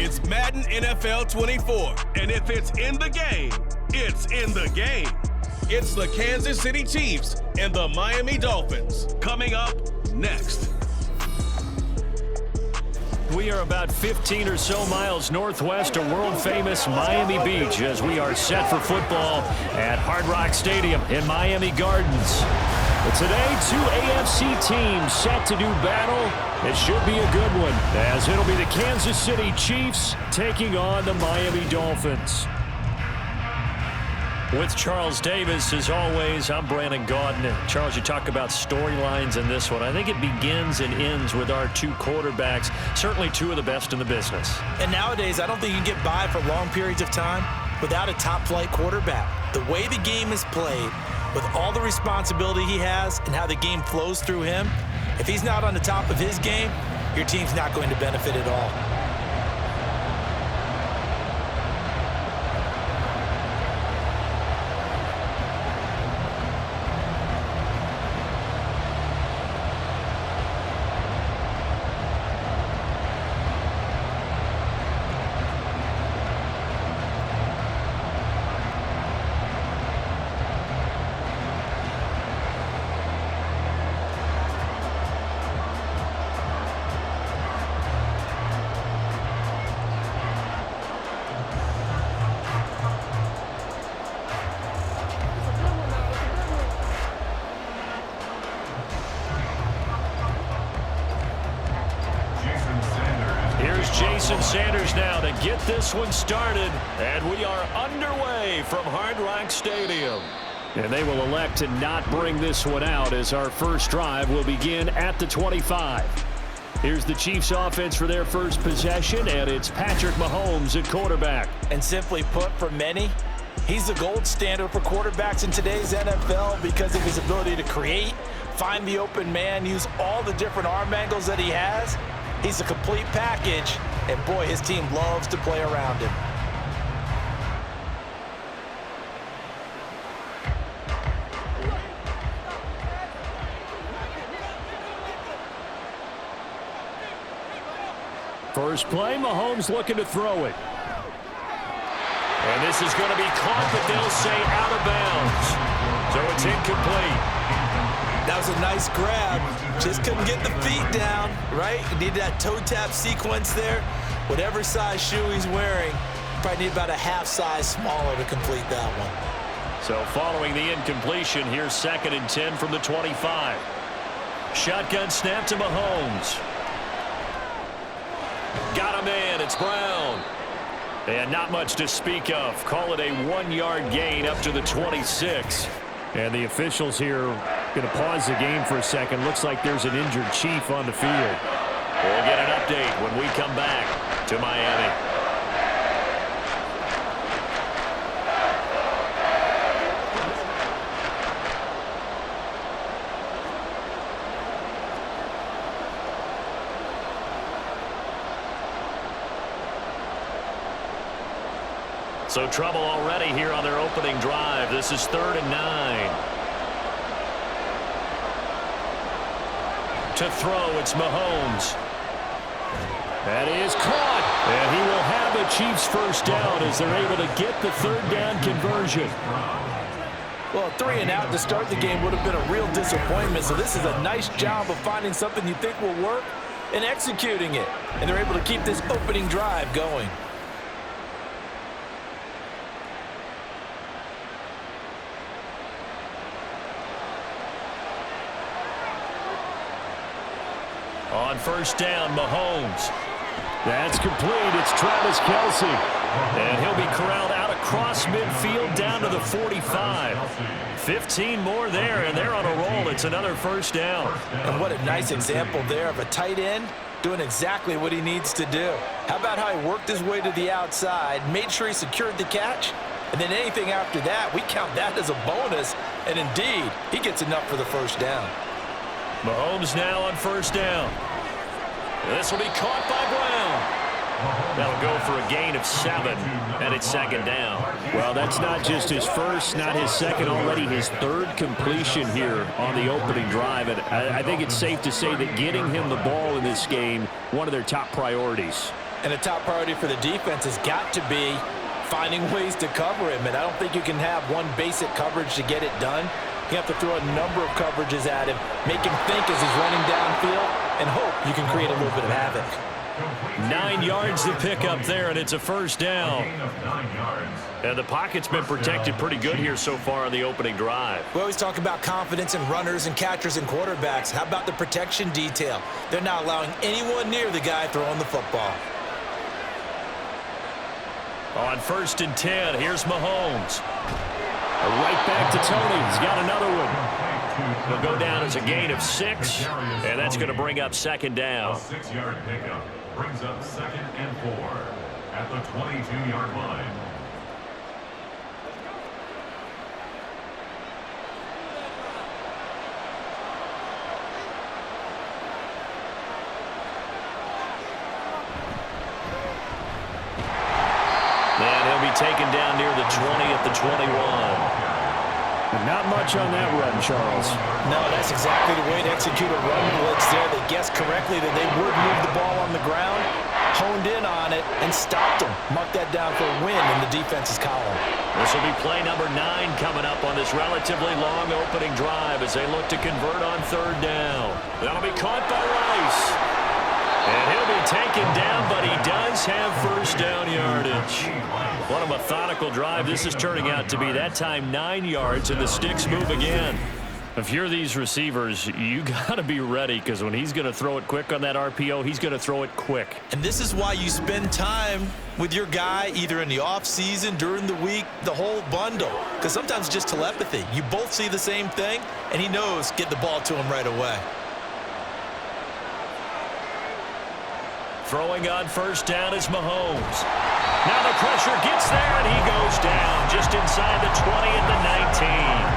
It's Madden NFL 24, and if it's in the game, it's in the game. It's the Kansas City Chiefs and the Miami Dolphins. Coming up next. We are about 15 or so miles northwest of world-famous Miami Beach as we are set for football at Hard Rock Stadium in Miami Gardens. But today, two AFC teams set to do battle. It should be a good one, as it'll be the Kansas City Chiefs taking on the Miami Dolphins. With Charles Davis, as always, I'm Brandon Gaudin. Charles, you talk about storylines in this one. I think it begins and ends with our two quarterbacks, certainly two of the best in the business. And nowadays, I don't think you can get by for long periods of time without a top-flight quarterback. The way the game is played, with all the responsibility he has and how the game flows through him, if he's not on the top of his game, your team's not going to benefit at all. Jason Sanders now to get this one started, and we are underway from Hard Rock Stadium. And they will elect to not bring this one out as our first drive will begin at the 25. Here's the Chiefs offense for their first possession, and it's Patrick Mahomes at quarterback. And simply put, for many, he's the gold standard for quarterbacks in today's NFL because of his ability to create, find the open man, use all the different arm angles that he has. He's a complete package, and boy, his team loves to play around him. First play, Mahomes looking to throw it. And this is going to be caught, but they'll say out of bounds. So it's incomplete. That was a nice grab. Just couldn't get the feet down, right? You need that toe tap sequence there. Whatever size shoe he's wearing, probably need about a half size smaller to complete that one. So following the incompletion, here's 2nd and 10 from the 25. Shotgun snap to Mahomes. Got a man, it's Brown. And not much to speak of. Call it a 1-yard gain up to the 26. And the officials here going to pause the game for a second. Looks like there's an injured Chief on the field. We'll get an update when we come back to Miami. So trouble already here on their opening drive. This is 3rd and 9. To throw, it's Mahomes. That is caught. And he will have the Chiefs first down as they're able to get the 3rd down conversion. Well, 3 and out to start the game would have been a real disappointment. So this is a nice job of finding something you think will work and executing it. And they're able to keep this opening drive going. On first down, Mahomes. That's complete. It's Travis Kelce. And he'll be corralled out across midfield down to the 45. 15 more there, and they're on a roll. It's another first down. And what a nice example there of a tight end doing exactly what he needs to do. How about how he worked his way to the outside, made sure he secured the catch, and then anything after that, we count that as a bonus. And indeed, he gets enough for the first down. Mahomes now on first down. This will be caught by Brown. That'll go for a gain of 7, and it's 2nd down. Well, that's not just his first, not his second, already his 3rd completion here on the opening drive. And I think it's safe to say that getting him the ball in this game, one of their top priorities. And the top priority for the defense has got to be finding ways to cover him. And I don't think you can have one basic coverage to get it done. You have to throw a number of coverages at him, make him think as he's running downfield, and hope you can create a little bit of havoc. 9 yards to pick up there, and it's a first down. And the pocket's been protected pretty good here so far on the opening drive. We always talk about confidence in runners and catchers and quarterbacks. How about the protection detail? They're not allowing anyone near the guy throwing the football. On 1st and 10, here's Mahomes. Right back to Tony. He's got another one. He'll go down as a gain of 6, and that's going to bring up 2nd down. A 6-yard pickup brings up 2nd and 4 at the 22-yard line. And he'll be taken down near the 20 at the 21. Not much on that run, Charles. No, that's exactly the way to execute a run blitz there. They guessed correctly that they would move the ball on the ground, honed in on it, and stopped them. Mark that down for a win in the defense's column. This will be play number 9 coming up on this relatively long opening drive as they look to convert on 3rd down. That'll be caught by Rice. And he'll be taken down, but he does have first down yardage. What a methodical drive this is turning out to be. That time 9 yards, and the sticks move again. If you're these receivers, you got to be ready, because when he's going to throw it quick on that RPO, he's going to throw it quick. And this is why you spend time with your guy either in the offseason, during the week, the whole bundle. Because sometimes it's just telepathy. You both see the same thing, and he knows get the ball to him right away. Throwing on 1st down is Mahomes. Now the pressure gets there, and he goes down just inside the 20 at the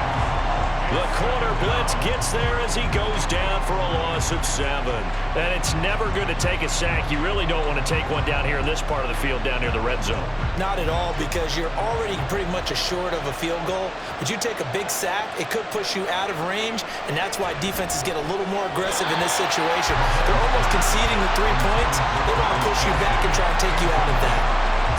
19. The corner blitz gets there as he goes down for a loss of 7. And it's never good to take a sack. You really don't want to take one down here in this part of the field, down near the red zone. Not at all, because you're already pretty much assured of a field goal. But you take a big sack, it could push you out of range, and that's why defenses get a little more aggressive in this situation. They're almost conceding the 3 points. They want to push you back and try and take you out of that.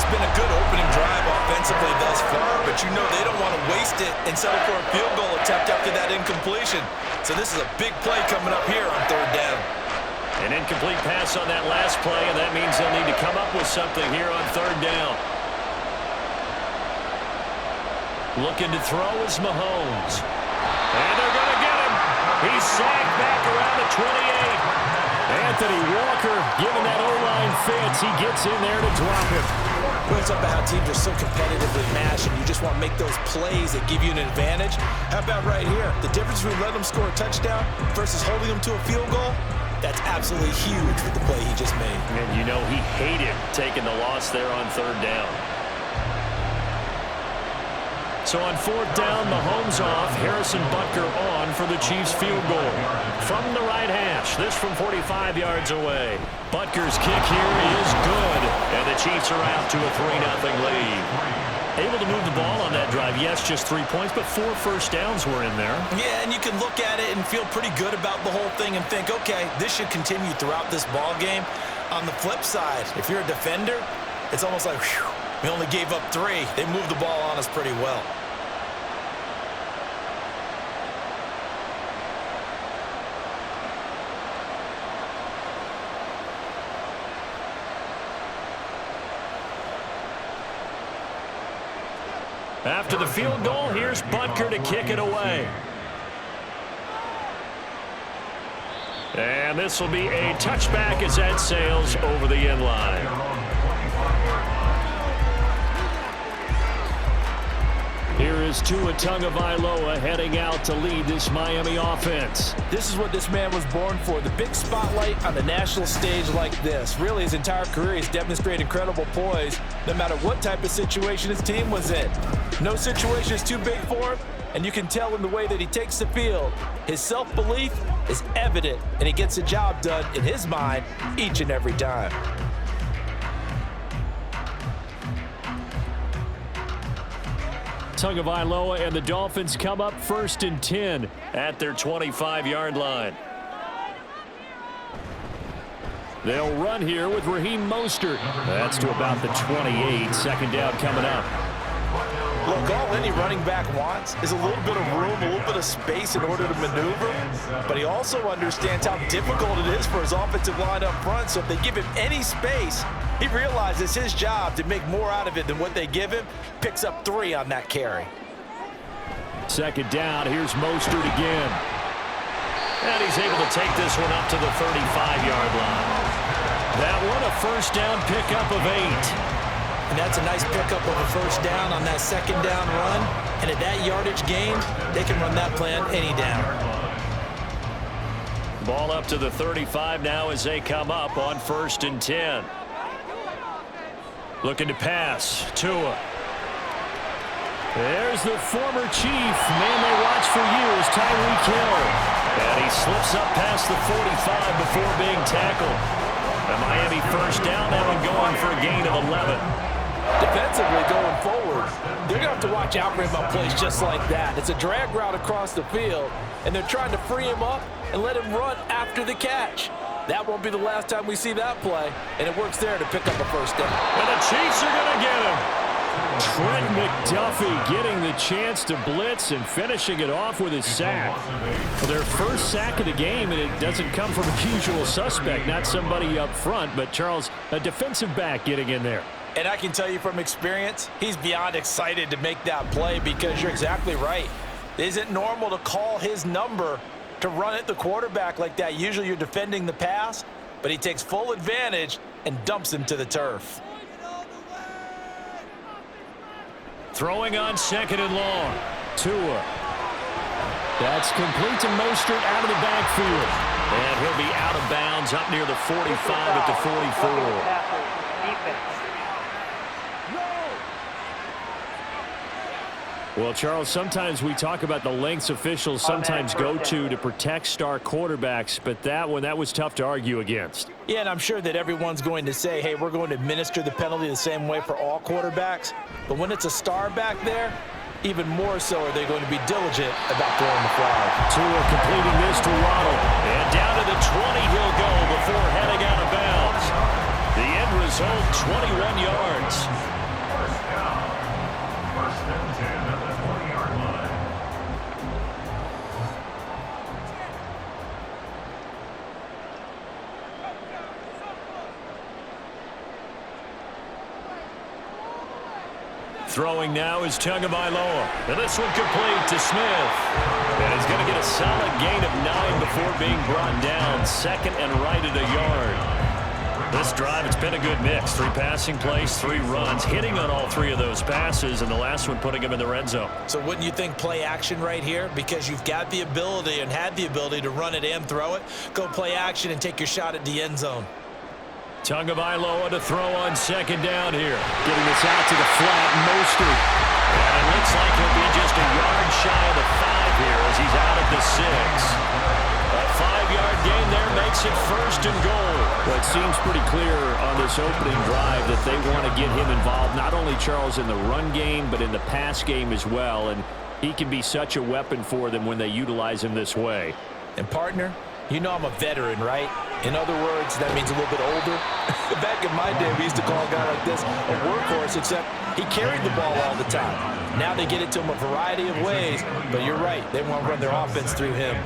It's been a good opening drive offensively thus far, but you know they don't want to waste it and settle for a field goal attempt after that incompletion. So this is a big play coming up here on 3rd down. An incomplete pass on that last play, and that means they'll need to come up with something here on 3rd down. Looking to throw is Mahomes. And they're going to get him. He's sacked back around the 28. Anthony Walker giving that O-line fits. He gets in there to drop him. Well, it's about how teams are so competitively matched, and you just want to make those plays that give you an advantage. How about right here? The difference between letting them score a touchdown versus holding them to a field goal, that's absolutely huge with the play he just made. And you know he hated taking the loss there on 3rd down. So on 4th down, Mahomes off, Harrison Butker on for the Chiefs field goal. From the right hash, this from 45 yards away. Butker's kick here is good, and the Chiefs are out to a 3-0 lead. Able to move the ball on that drive. Yes, just 3 points, but 4 first downs were in there. Yeah, and you can look at it and feel pretty good about the whole thing and think, okay, this should continue throughout this ball game. On the flip side, if you're a defender, it's almost like, whew, we only gave up 3. They moved the ball on us pretty well. After the field goal, here's Butker to kick it away. And this will be a touchback as that sails over the end line. Here is Tua Tagovailoa heading out to lead this Miami offense. This is what this man was born for, the big spotlight on the national stage like this. Really, his entire career, he's demonstrated incredible poise, no matter what type of situation his team was in. No situation is too big for him, and you can tell in the way that he takes the field. His self-belief is evident, and he gets the job done in his mind each and every time. Tagovailoa and the Dolphins come up 1st and 10 at their 25-yard line. They'll run here with Raheem Mostert. That's to about the 28. Second down coming up. Look, all any running back wants is a little bit of room, a little bit of space in order to maneuver, but he also understands how difficult it is for his offensive line up front, so if they give him any space, he realizes his job to make more out of it than what they give him, picks up 3 on that carry. Second down, here's Mostert again. And he's able to take this one up to the 35-yard line. That one a first down pickup of 8. And that's a nice pickup of a first down on that second down run. And at that yardage gained, they can run that play on any down. Ball up to the 35 now as they come up on 1st and 10. Looking to pass. Tua. There's the former Chief. Man they watched for years, Tyreek Hill. And he slips up past the 45 before being tackled. The Miami first down, that one going for a gain of 11. Defensively going forward, they're going to have to watch out for him on plays just like that. It's a drag route across the field, and they're trying to free him up and let him run after the catch. That won't be the last time we see that play, and it works there to pick up a first down. And the Chiefs are going to get him. Trent McDuffie getting the chance to blitz and finishing it off with his sack. Their first sack of the game, and it doesn't come from a usual suspect, not somebody up front, but Charles, a defensive back getting in there. And I can tell you from experience, he's beyond excited to make that play because you're exactly right. It isn't normal to call his number to run at the quarterback like that. Usually you're defending the pass, but he takes full advantage and dumps him to the turf. Throwing on 2nd and long. Tua. That's complete to Mostert out of the backfield. And he'll be out of bounds up near the 45 at the 44. Well, Charles, sometimes we talk about the lengths officials sometimes go to protect star quarterbacks, but that one, that was tough to argue against. Yeah, and I'm sure that everyone's going to say, hey, we're going to administer the penalty the same way for all quarterbacks. But when it's a star back there, even more so are they going to be diligent about throwing the flag. Tua completing this to Waddle. And down to the 20 he'll go before heading out of bounds. The end result, 21 yards. First down. 1st and 10 at the 20-yard line. Throwing now is Tagovailoa. And this one complete to Smith. And he's going to get a solid gain of 9 before being brought down. 2nd and right at a yard. This drive, it's been a good mix. 3 passing plays, 3 runs, hitting on all 3 of those passes, and the last one putting him in the red zone. So wouldn't you think play action right here? Because you've got the ability and had the ability to run it and throw it. Go play action and take your shot at the end zone. Tagovailoa to throw on 2nd down here. Getting this out to the flat, Mostert. And it looks like he'll be just a yard shy of the 5 here as he's out at the 6. A 5-yard gain there makes it 1st and goal. Well, it seems pretty clear on this opening drive that they want to get him involved, not only, Charles, in the run game, but in the pass game as well. And he can be such a weapon for them when they utilize him this way. And, partner, you know I'm a veteran, right? In other words, that means a little bit older. Back in my day, we used to call a guy like this a workhorse, except he carried the ball all the time. Now they get it to him a variety of ways, but you're right. They want to run their offense through him.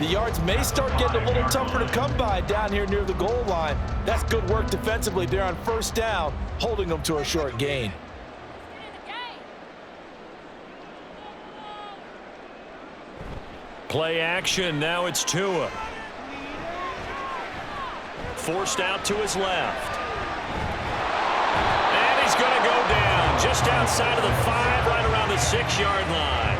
The yards may start getting a little tougher to come by down here near the goal line. That's good work defensively there on 1st down, holding them to a short gain. Play action, now it's Tua. Forced out to his left. And he's going to go down just outside of the 5, right around the 6-yard line.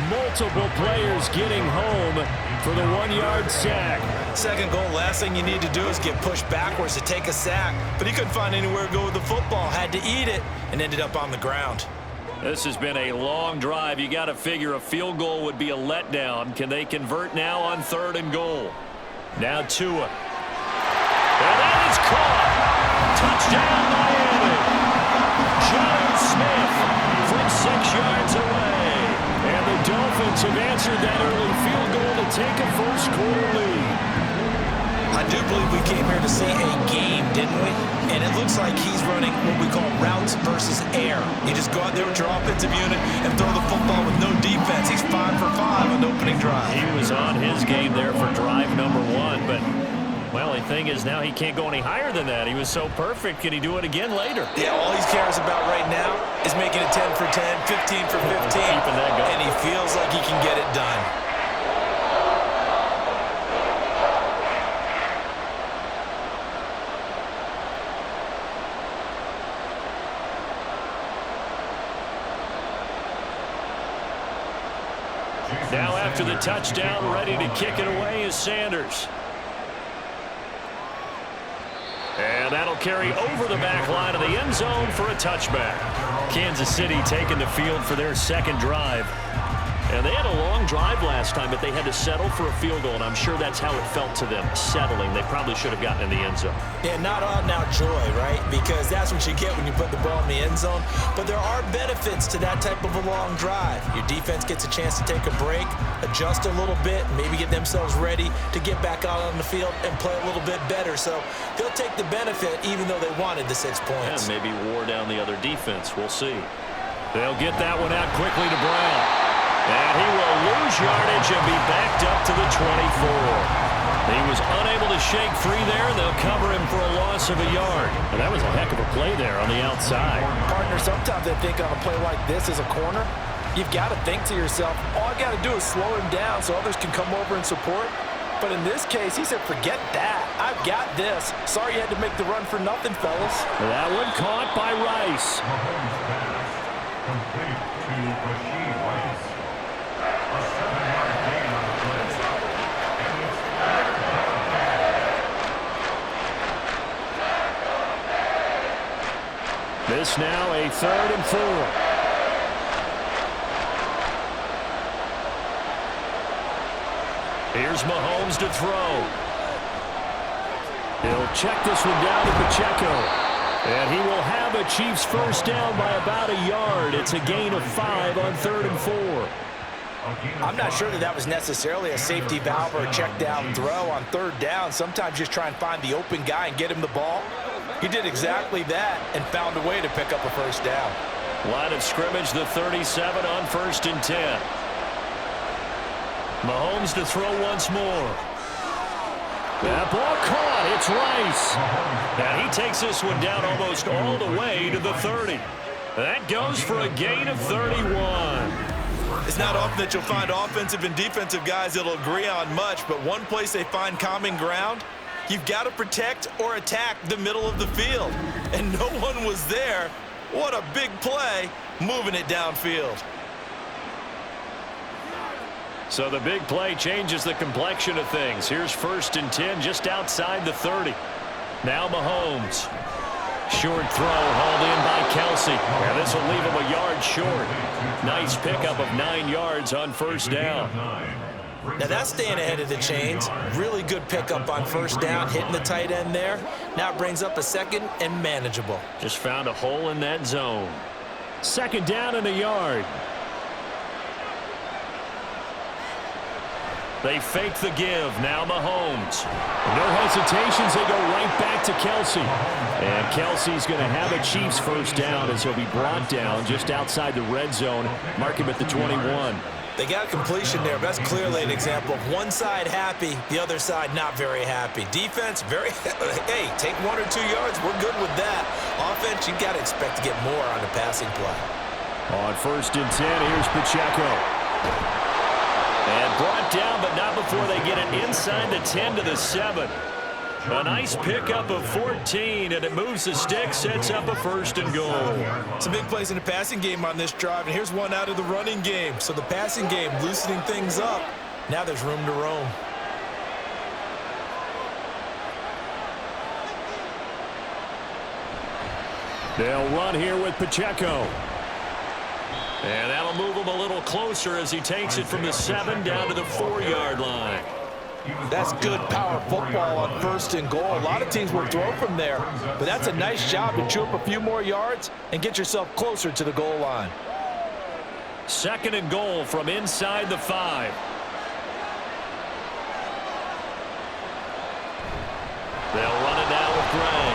Multiple players getting home for the 1-yard sack. 2nd goal, last thing you need to do is get pushed backwards to take a sack. But he couldn't find anywhere to go with the football, had to eat it, and ended up on the ground. This has been a long drive. You got to figure a field goal would be a letdown. Can they convert now on 3rd and goal? Now Tua. And that is caught. Touchdown, Miami. John Smith from 6 yards away. And the Dolphins have answered that early field goal to take a 1st quarter lead. I do believe we came here to see a game, didn't we? And it looks like he's running what we call routes versus air. You just go out there with your offensive unit and throw the football with no defense. He's 5 for 5 on the opening drive. He was on his game there for drive number 1, but, well, the thing is now he can't go any higher than that. He was so perfect. Can he do it again later? Yeah, all he cares about right now is making it 10 for 10, 15 for 15, keeping that going. and he feels like he can get it done. Now after the touchdown, ready to kick it away is Sanders. And that'll carry over the back line of the end zone for a touchback. Kansas City taking the field for their second drive. And they had a long drive last time, but they had to settle for a field goal, and I'm sure that's how it felt to them, settling. They probably should have gotten in the end zone. Yeah, not out-and-out joy, right? Because that's what you get when you put the ball in the end zone. But there are benefits to that type of a long drive. Your defense gets a chance to take a break, adjust a little bit, maybe get themselves ready to get back out on the field and play a little bit better. So they'll take the benefit even though they wanted the 6 points. And maybe wore down the other defense. We'll see. They'll get that one out quickly to Brown. And he will lose yardage and be backed up to the 24. He was unable to shake free there. They'll cover him for a loss of a yard. And that was a heck of a play there on the outside. Partner, sometimes I think on a play like this as a corner, you've got to think to yourself, all I got to do is slow him down so others can come over and support. But in this case, he said, forget that. I've got this. Sorry you had to make the run for nothing, fellas. That one caught by Rice. Complete to Rashid Rice. A 7-yard gain on the play. And it's This now a 3rd and 4. Here's Mahomes to throw. He'll check this one down to Pacheco. And he will have a Chiefs first down by about a yard. It's a gain of 5 on 3rd and 4. I'm not sure that was necessarily a safety valve or a check down throw on 3rd down. Sometimes just try and find the open guy and get him the ball. He did exactly that and found a way to pick up a first down. Line of scrimmage, the 37 on 1st and 10. Mahomes to throw once more. That ball caught. It's Rice. And he takes this one down almost all the way to the 30. That goes for a gain of 31. It's not often that you'll find offensive and defensive guys that'll agree on much, but one place they find common ground, you've got to protect or attack the middle of the field. And no one was there. What a big play, moving it downfield. So the big play changes the complexion of things. Here's 1st and 10 just outside the 30. Now Mahomes. Short throw hauled in by Kelsey. And this will leave him a yard short. Nice pickup of 9 yards on 1st down. Now that's staying ahead of the chains. Really good pickup on 1st down, hitting the tight end there. Now it brings up a 2nd and manageable. Just found a hole in that zone. 2nd down and a yard. They fake the give. Now Mahomes. No hesitations. They go right back to Kelsey. And Kelsey's going to have a Chiefs first down as he'll be brought down just outside the red zone. Mark him at the 21. They got a completion there, but that's clearly an example of one side happy, the other side not very happy. Defense, very, hey, take 1 or 2 yards. We're good with that. Offense, you got to expect to get more on the passing play. On 1st and 10, here's Pacheco. And brought down, but not before they get it inside the 10 to the 7. A nice pickup of 14, and it moves the stick, sets up a 1st and goal. Some big plays in the passing game on this drive, and here's one out of the running game. So the passing game loosening things up. Now there's room to roam. They'll run here with Pacheco. And that'll move him a little closer as he takes it from the 7 down to the 4-yard line. That's good power football on 1st and goal. A lot of teams will throw from there, but that's a nice job to chew up a few more yards and get yourself closer to the goal line. 2nd and goal from inside the 5. They'll run it now with Gray.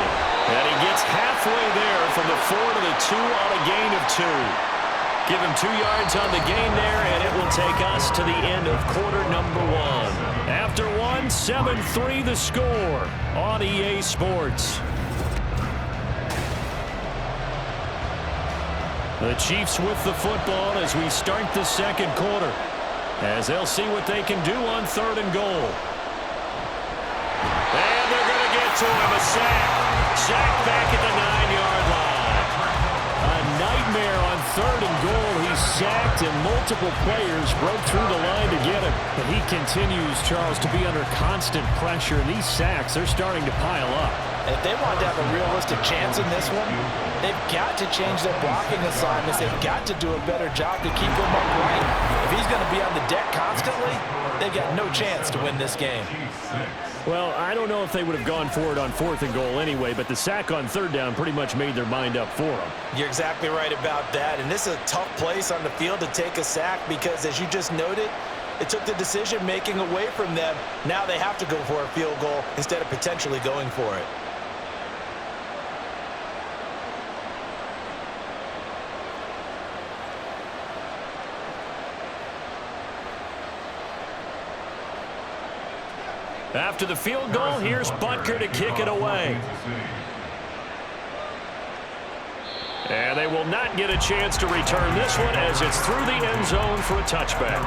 And he gets halfway there from the 4 to the 2 on a gain of 2. Give him 2 yards on the gain there, and it will take us to the end of quarter number 1. After 1, 7-3 the score on EA Sports. The Chiefs with the football as we start the second quarter, as they'll see what they can do on 3rd and goal. And they're going to get to him, a sack. Sack back at the 9-yard line. A nightmare on 3rd and goal. He's sacked, and multiple players broke through the line to get him. But he continues, Charles, to be under constant pressure, and these sacks, they're starting to pile up. If they want to have a realistic chance in this one, they've got to change their blocking assignments. They've got to do a better job to keep him upright. If he's going to be on the deck constantly, they've got no chance to win this game. Well, I don't know if they would have gone for it on 4th and goal anyway, but the sack on 3rd down pretty much made their mind up for them. You're exactly right about that, and this is a tough place on the field to take a sack because, as you just noted, it took the decision-making away from them. Now they have to go for a field goal instead of potentially going for it. After the field goal, here's Butker to kick it away. And they will not get a chance to return this one as it's through the end zone for a touchback.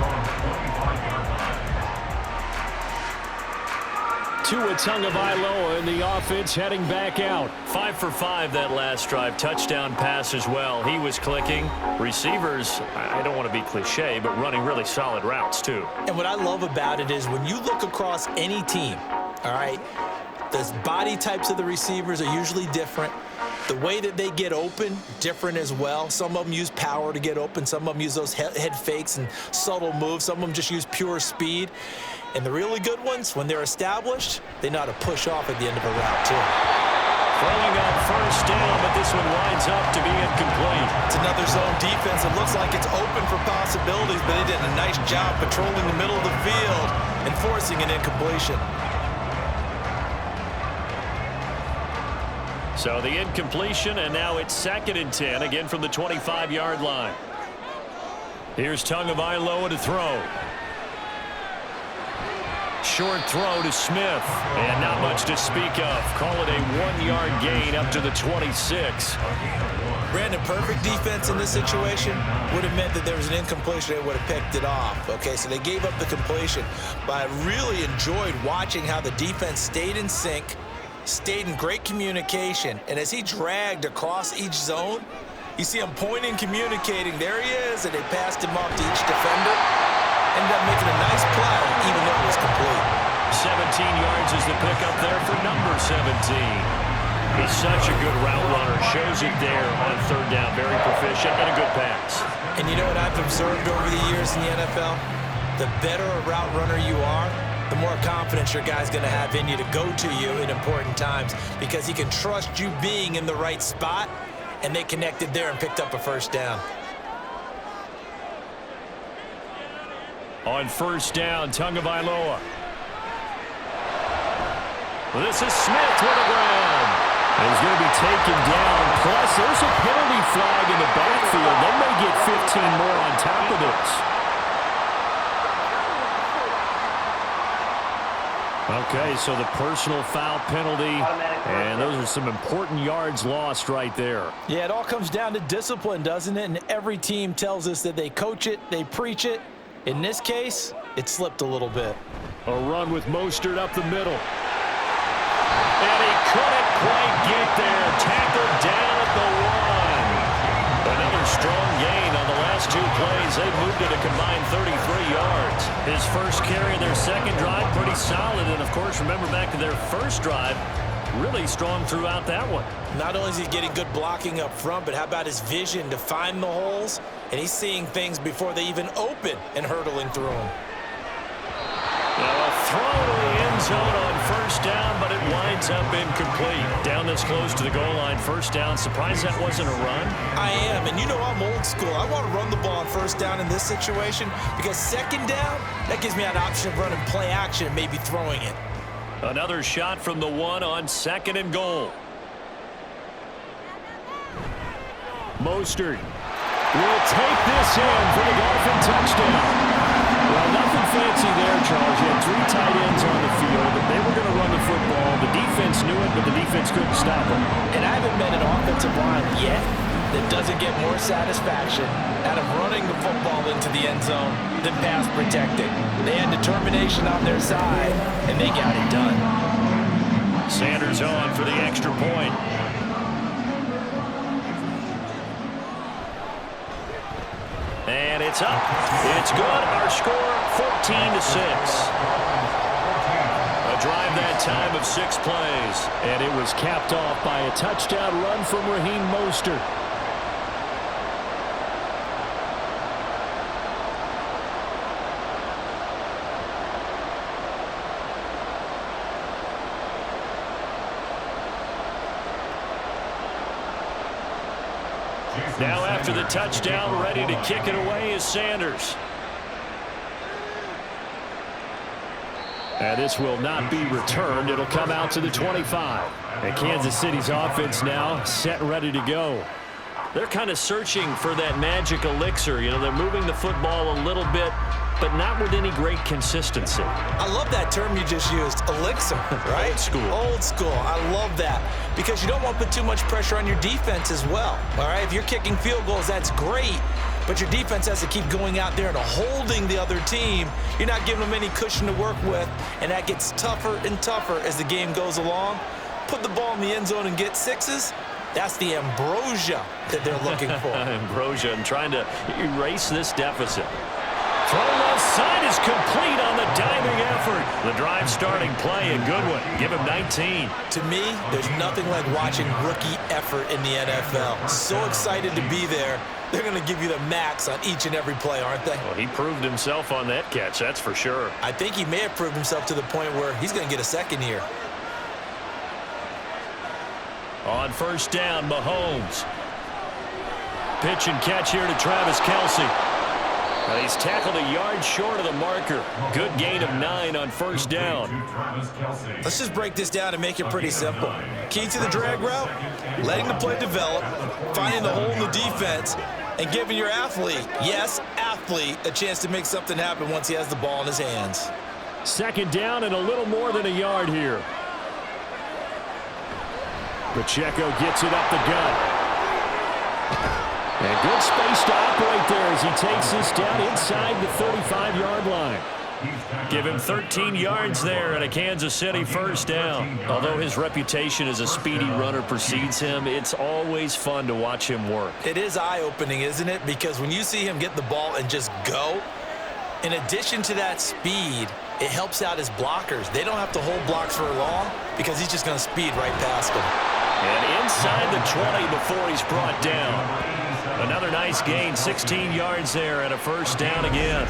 Tua Tagovailoa in the offense heading back out. 5 for 5 that last drive. Touchdown pass as well. He was clicking. Receivers, I don't want to be cliche, but running really solid routes too. And what I love about it is when you look across any team, all right, the body types of the receivers are usually different. The way that they get open, different as well. Some of them use power to get open. Some of them use those head fakes and subtle moves. Some of them just use pure speed. And the really good ones, when they're established, they know how to push off at the end of a route, too. Throwing on 1st down, but this one winds up to be incomplete. It's another zone defense. It looks like it's open for possibilities, but they did a nice job patrolling the middle of the field and forcing an incompletion. So the incompletion, and now it's 2nd and 10, again from the 25-yard line. Here's Tagovailoa to throw. Short throw to Smith, and not much to speak of. Call it a 1-yard gain up to the 26. Brandon, perfect defense in this situation would have meant that there was an incompletion. They would have picked it off. Okay, so they gave up the completion. But I really enjoyed watching how the defense stayed in sync, stayed in great communication, and as he dragged across each zone, you see him pointing, communicating. There he is, and they passed him off to each defender. Ended up making a nice play, even though it was complete. 17 yards is the pickup there for number 17. He's such a good route runner. Shows it there on 3rd down. Very proficient and a good pass. And you know what I've observed over the years in the NFL? The better a route runner you are, the more confidence your guy's going to have in you to go to you in important times because he can trust you being in the right spot, and they connected there and picked up a 1st down. On 1st down, Tagovailoa. This is Smith with a grab. He's going to be taken down. Plus, there's a penalty flag in the backfield. They may get 15 more on top of this. Okay, so the personal foul penalty, and those are some important yards lost right there. Yeah, it all comes down to discipline, doesn't it? And every team tells us that they coach it, they preach it. In this case, it slipped a little bit. A run with Mostert up the middle. And he couldn't quite get there. Tackled down at the 1. Another strong gain on the last 2 plays. They moved it a combined 33 yards. His first carry of their second drive, pretty solid. And, of course, remember back to their first drive, really strong throughout that one. Not only is he getting good blocking up front, but how about his vision to find the holes? And he's seeing things before they even open and hurtling through them. Now a throw to the end zone on 1st down, but it winds up incomplete. Down this close to the goal line, 1st down. Surprised that wasn't a run? I am, and you know I'm old school. I want to run the ball on 1st down in this situation because 2nd down, that gives me an option of running play action and maybe throwing it. Another shot from the 1 on 2nd and goal. Mostert will take this in for the Dolphin touchdown. Well, nothing fancy there, Charles. You had 3 tight ends on the field, but they were going to run the football. The defense knew it, but the defense couldn't stop them. And I haven't met an offensive line yet that doesn't get more satisfaction out of running the football into the end zone than pass protecting. They had determination on their side, and they got it done. Sanders on for the extra point. And it's up. It's good. Our score, 14-6. A drive that time of 6 plays. And it was capped off by a touchdown run from Raheem Mostert. Now after the touchdown, ready to kick it away is Sanders. And this will not be returned. It'll come out to the 25. And Kansas City's offense now set and ready to go. They're kind of searching for that magic elixir. You know, they're moving the football a little bit, but not with any great consistency. I love that term you just used, elixir, right? Old school. Old school. I love that because you don't want to put too much pressure on your defense as well, all right? If you're kicking field goals, that's great, but your defense has to keep going out there and holding the other team. You're not giving them any cushion to work with, and that gets tougher and tougher as the game goes along. Put the ball in the end zone and get 6s. That's the ambrosia that they're looking for. Ambrosia and trying to erase this deficit. Throw left side is complete on the diving effort. The drive starting play, a good one. Give him 19. To me, there's nothing like watching rookie effort in the NFL. So excited to be there. They're going to give you the max on each and every play, aren't they? Well, he proved himself on that catch, that's for sure. I think he may have proved himself to the point where he's going to get a second here. On first down, Mahomes. Pitch and catch here to Travis Kelce. Well, he's tackled a yard short of the marker. Good gain of 9 on first down. Let's just break this down and make it pretty simple. Key to the drag route, letting the play develop, finding the hole in the defense, and giving your athlete, yes, athlete, a chance to make something happen once he has the ball in his hands. Second down and a little more than a yard here. Pacheco gets it up the gut. And good space to operate there as he takes this down inside the 35-yard line. Give him 13 yards there and a Kansas City first down. Although his reputation as a speedy runner precedes him, it's always fun to watch him work. It is eye-opening, isn't it? Because when you see him get the ball and just go, in addition to that speed, it helps out his blockers. They don't have to hold blocks for long because he's just going to speed right past them. And inside the 20 before he's brought down. Another nice gain, 16 yards there and a first down again.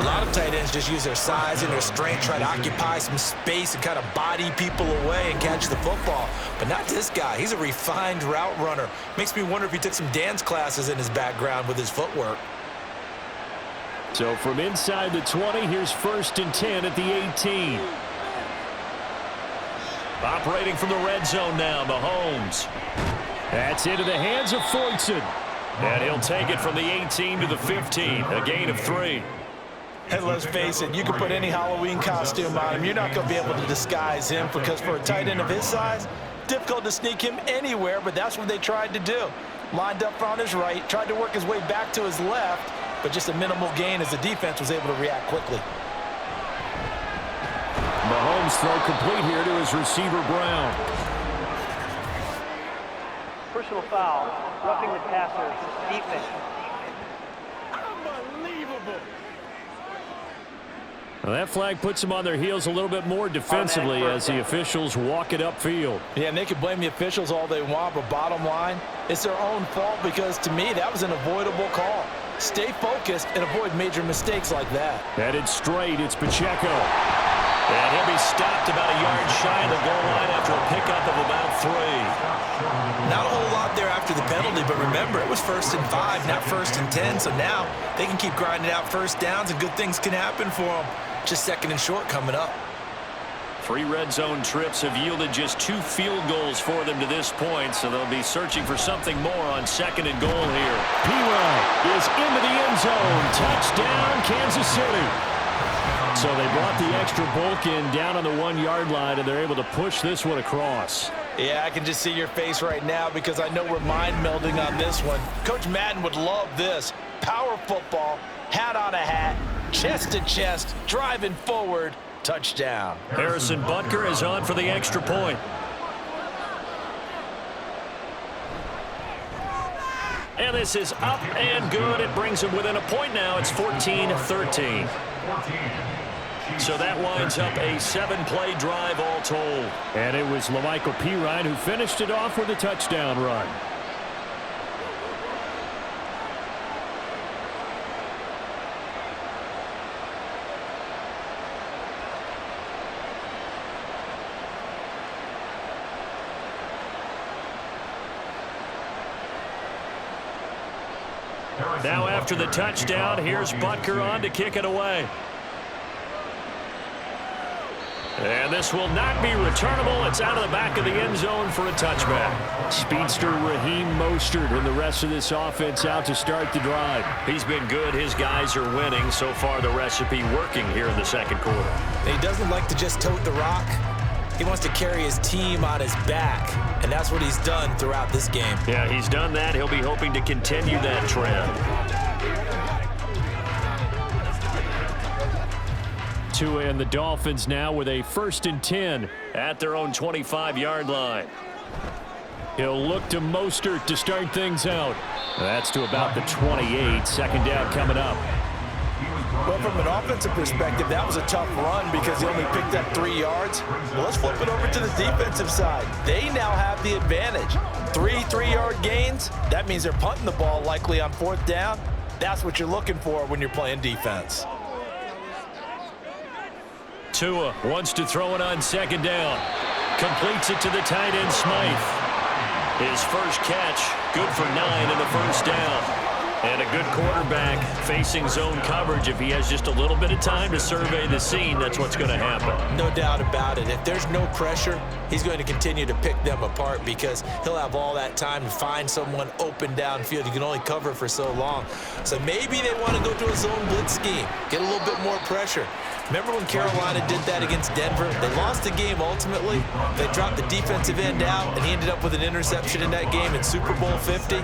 A lot of tight ends just use their size and their strength, try to occupy some space and kind of body people away and catch the football. But not this guy. He's a refined route runner. Makes me wonder if he took some dance classes in his background with his footwork. So from inside the 20, here's first and 10 at the 18. Operating from the red zone now, Mahomes. That's into the hands of Foytson. And he'll take it from the 18 to the 15, a gain of 3. And let's face it, you can put any Halloween costume on him. You're not going to be able to disguise him because for a tight end of his size, difficult to sneak him anywhere, but that's what they tried to do. Lined up on his right, tried to work his way back to his left, but just a minimal gain as the defense was able to react quickly. Mahomes throw complete here to his receiver, Brown. Personal foul, roughing the passer, defense. Unbelievable. Well, that flag puts them on their heels a little bit more defensively as the officials walk it upfield. Yeah, and they can blame the officials all they want, but bottom line, it's their own fault because, to me, that was an avoidable call. Stay focused and avoid major mistakes like that. Headed straight, it's Pacheco. And he'll be stopped about a yard shy of the goal line after a pickup of about 3. Not a whole lot there after the penalty, but remember, it was 1st and 5, not 1st and 10, so now they can keep grinding out first downs and good things can happen for them. Just 2nd and short coming up. 3 red zone trips have yielded just 2 field goals for them to this point, so they'll be searching for something more on 2nd and goal here. P-Ryan is into the end zone. Touchdown, Kansas City. So they brought the extra bulk in down on the 1-yard line, and they're able to push this one across. Yeah, I can just see your face right now because I know we're mind melding on this one. Coach Madden would love this. Power football, hat on a hat, chest to chest, driving forward, touchdown. Harrison Butker is on for the extra point. And this is up and good. It brings him within a point now. It's 14-13. So that winds up a 7-play drive all told. And it was LaMichael P-Ryan who finished it off with a touchdown run. Now after the touchdown, here's Butker on to kick it away. And this will not be returnable. It's out of the back of the end zone for a touchback. Speedster Raheem Mostert and the rest of this offense out to start the drive. He's been good. His guys are winning. So far, the recipe working here in the second quarter. He doesn't like to just tote the rock. He wants to carry his team on his back, and that's what he's done throughout this game. Yeah, he's done that. He'll be hoping to continue that trend. Tua and the Dolphins now with a 1st and 10 at their own 25-yard line. He'll look to Mostert to start things out. That's to about the 28. 2nd down coming up. Well, from an offensive perspective, that was a tough run because he only picked up 3 yards. Well, let's flip it over to the defensive side. They now have the advantage. 3 3-yard gains. That means they're punting the ball likely on 4th down. That's what you're looking for when you're playing defense. Tua wants to throw it on 2nd down. Completes it to the tight end, Smythe. His first catch, good for 9 in the 1st down. And a good quarterback facing zone coverage. If he has just a little bit of time to survey the scene, that's what's going to happen. No doubt about it. If there's no pressure, he's going to continue to pick them apart because he'll have all that time to find someone open downfield. You can only cover for so long. So maybe they want to go to a zone blitz scheme, get a little bit more pressure. Remember when Carolina did that against Denver? They lost the game ultimately. They dropped the defensive end out, and he ended up with an interception in that game in Super Bowl 50.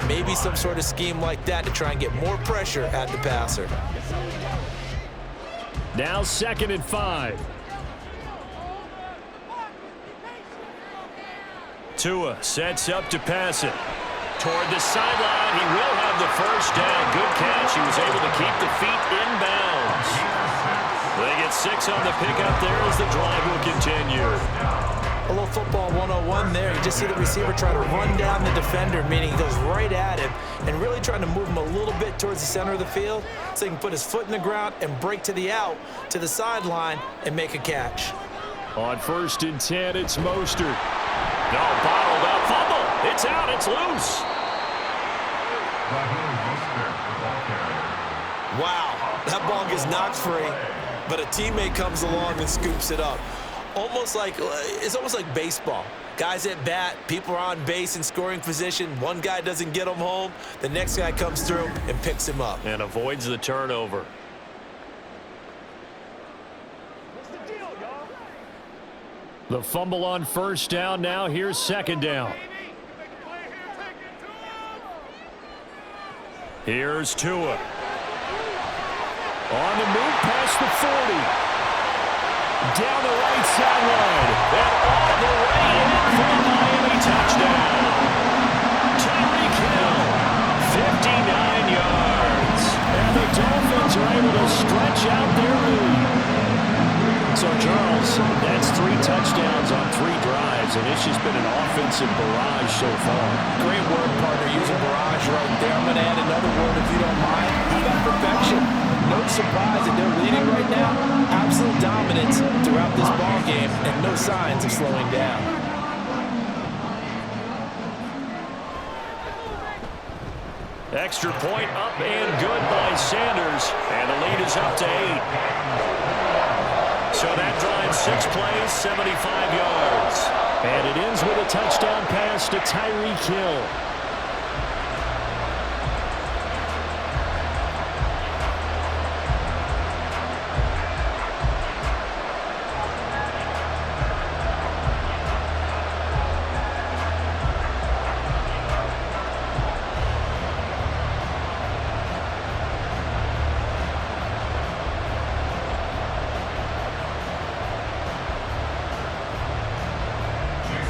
Maybe some sort of scheme like that to try and get more pressure at the passer. Now 2nd and 5. Tua sets up to pass it. Toward the sideline, he will have the 1st down. Good catch. He was able to keep the feet inbounds. They get 6 on the pickup there as the drive will continue. A little football 101 there. You just see the receiver try to run down the defender, meaning he goes right at him and really trying to move him a little bit towards the center of the field so he can put his foot in the ground and break to the out, to the sideline, and make a catch. On 1st and 10, it's Mostert. No, bottled up. Fumble. It's out. It's loose. Wow, that ball gets knocked free, but a teammate comes along and scoops it up. It's almost like baseball. Guys at bat, people are on base in scoring position. One guy doesn't get him home. The next guy comes through and picks him up. And avoids the turnover. The fumble on 1st down. Now here's 2nd down. Here's Tua. On the move past the 40. Down the right sideline. And all the way in for a Miami touchdown. Tyreek Hill, 59 yards. And the Dolphins are able to stretch out their lead. So, Charles, that's 3 touchdowns on 3 drives, and it's just been an offensive barrage so far. Great word, partner. Use a barrage right there. I'm going to add another word if you don't mind. How about perfection? No surprise that they're leading right now. Absolute dominance throughout this ball game and no signs of slowing down. Extra point up and good by Sanders. And the lead is up to 8. So So that drives 6 plays, 75 yards. And it ends with a touchdown pass to Tyreek Hill.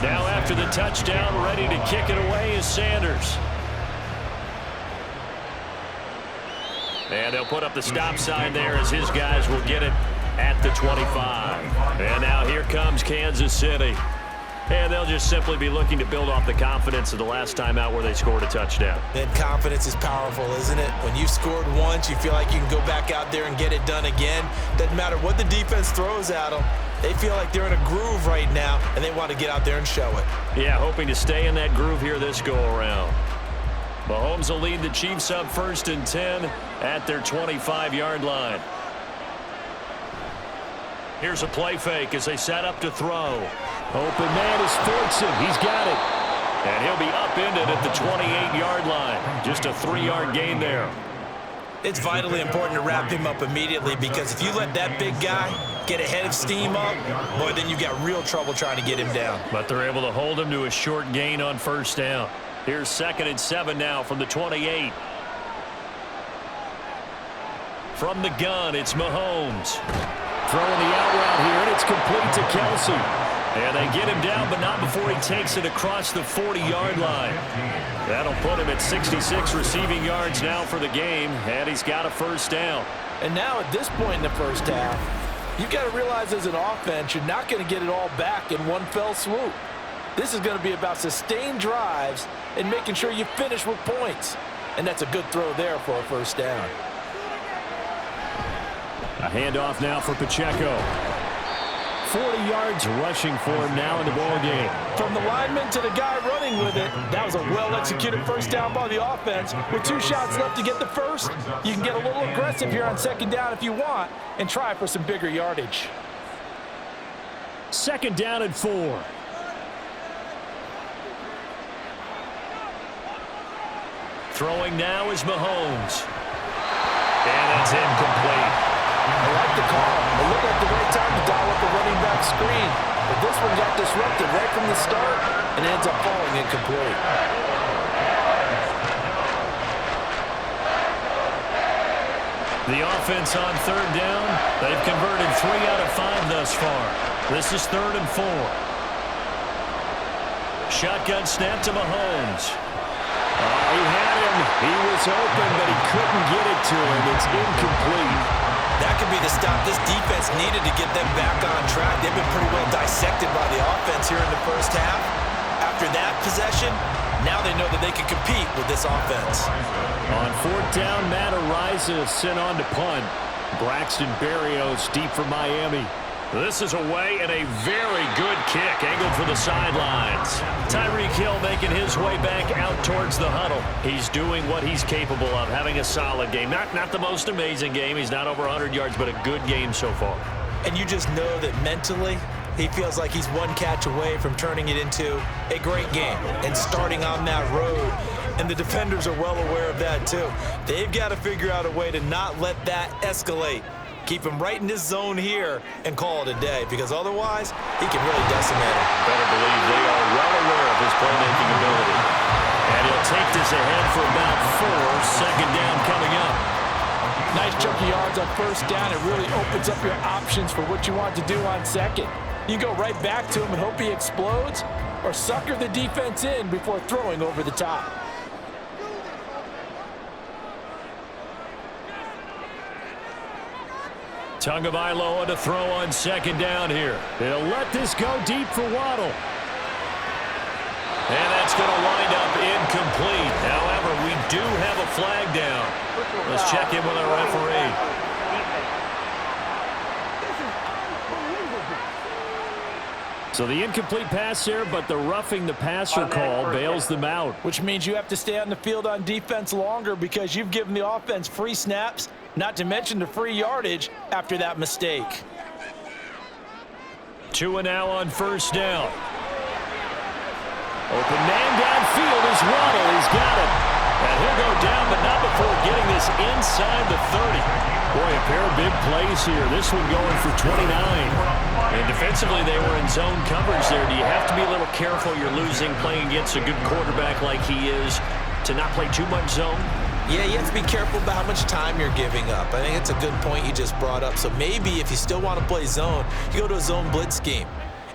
Now after the touchdown, ready to kick it away is Sanders. And they'll put up the stop sign there as his guys will get it at the 25. And now here comes Kansas City. And they'll just simply be looking to build off the confidence of the last time out where they scored a touchdown. And confidence is powerful, isn't it? When you've scored once, you feel like you can go back out there and get it done again. Doesn't matter what the defense throws at them. They feel like they're in a groove right now, and they want to get out there and show it. Yeah, hoping to stay in that groove here this go-around. Mahomes will lead the Chiefs up 1st and 10 at their 25-yard line. Here's a play fake as they set up to throw. Open man is Fortson. He's got it. And he'll be upended at the 28-yard line. Just a 3-yard gain there. It's vitally important to wrap him up immediately because if you let that big guy get ahead of steam up, boy, then you've got real trouble trying to get him down. But they're able to hold him to a short gain on 1st down. Here's 2nd and 7 now from the 28. From the gun, it's Mahomes. Throwing the out route here, and it's complete to Kelsey. And they get him down, but not before he takes it across the 40-yard line. That'll put him at 66 receiving yards now for the game, and he's got a 1st down. And now at this point in the first half, you've got to realize as an offense, you're not going to get it all back in one fell swoop. This is going to be about sustained drives and making sure you finish with points. And that's a good throw there for a 1st down. A handoff now for Pacheco. 40 yards rushing for him now in the ball game. From the lineman to the guy running with it, that was a well-executed 1st down by the offense. With 2 shots left to get the first, you can get a little aggressive here on 2nd down if you want and try for some bigger yardage. 2nd down and 4. Throwing now is Mahomes. And it's incomplete. I like the call. It looked like the right time to dial up the running back screen. But this one got disrupted right from the start and ends up falling incomplete. The offense on 3rd down, they've converted 3 out of 5 thus far. This is 3rd and 4. Shotgun snap to Mahomes. Oh, he had him. He was open, but he couldn't get it to him. It's incomplete. That could be the stop this defense needed to get them back on track. They've been pretty well dissected by the offense here in the first half. After that possession, now they know that they can compete with this offense. On 4th down, Matt Araiza sent on to punt. Braxton Berrios deep for Miami. This is away and a very good kick angled for the sidelines. Tyreek Hill making his way back out towards the huddle. He's doing what he's capable of, having a solid game. Not the most amazing game. He's not over 100 yards, but a good game so far. And you just know that mentally, he feels like he's one catch away from turning it into a great game and starting on that road. And the defenders are well aware of that too. They've got to figure out a way to not let that escalate. Keep him right in this zone here and call it a day, because otherwise he can really decimate him. Better believe they are well aware of his playmaking ability. And he'll take this ahead for about 4. 2nd down coming up. Nice chunky yards on 1st down. It really opens up your options for what you want to do on 2nd. You go right back to him and hope he explodes, or sucker the defense in before throwing over the top. Tagovailoa to throw on 2nd down here. They'll let this go deep for Waddle. And that's going to wind up incomplete. However, we do have a flag down. Let's check in with our referee. So the incomplete pass there, but the roughing the passer call bails them out. Which means you have to stay on the field on defense longer because you've given the offense free snaps, not to mention the free yardage after that mistake. Tua now on first down. Open man downfield is Waddle. He's got it. And he'll go down, but not before getting this inside the 30. Boy, a pair of big plays here. This one going for 29. And defensively, they were in zone coverage there. Do you have to be a little careful? You're losing playing against a good quarterback like he is to not play too much zone? Yeah, you have to be careful about how much time you're giving up. I think it's a good point you just brought up. So maybe if you still want to play zone, you go to a zone blitz scheme.